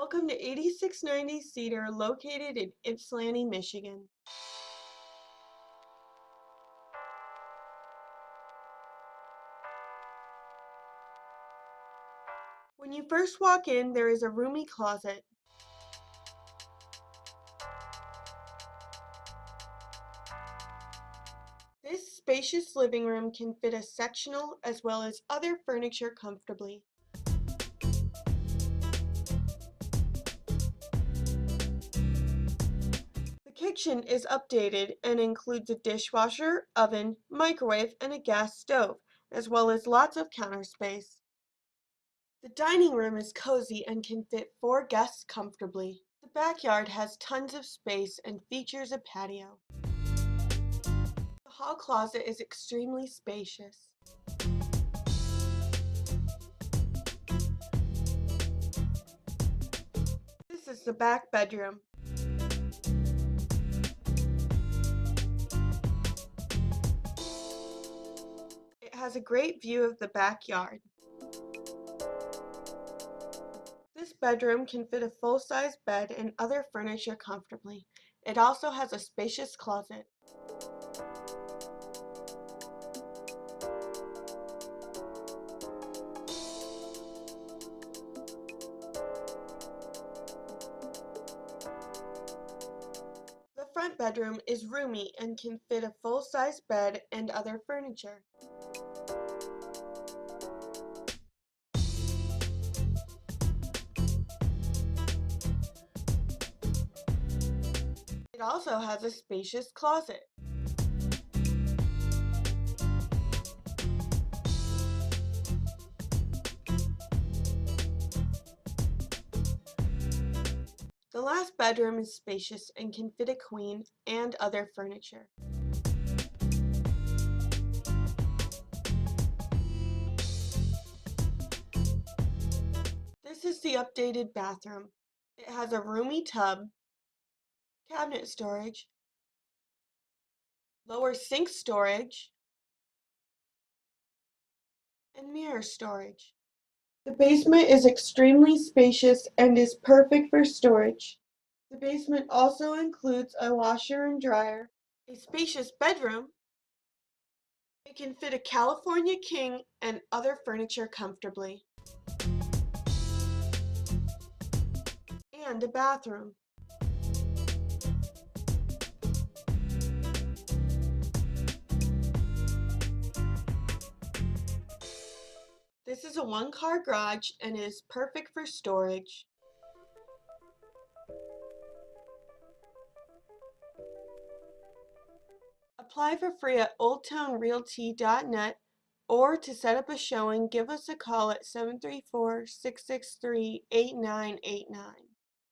Welcome to 8690 Cedar, located in Ypsilanti, Michigan. When you first walk in, there is a roomy closet. This spacious living room can fit a sectional as well as other furniture comfortably. The kitchen is updated and includes a dishwasher, oven, microwave, and a gas stove, as well as lots of counter space. The dining room is cozy and can fit 4 guests comfortably. The backyard has tons of space and features a patio. The hall closet is extremely spacious. This is the back bedroom. It has a great view of the backyard. This bedroom can fit a full-size bed and other furniture comfortably. It also has a spacious closet. The front bedroom is roomy and can fit a full-size bed and other furniture. It also has a spacious closet. The last bedroom is spacious and can fit a queen and other furniture. This is the updated bathroom. It has a roomy tub, cabinet storage, lower sink storage, and mirror storage. The basement is extremely spacious and is perfect for storage. The basement also includes a washer and dryer, a spacious bedroom. It can fit a California king and other furniture comfortably, and a bathroom. This is a one-car garage and is perfect for storage. Apply for free at oldtownrealty.net, or to set up a showing, give us a call at 734-663-8989.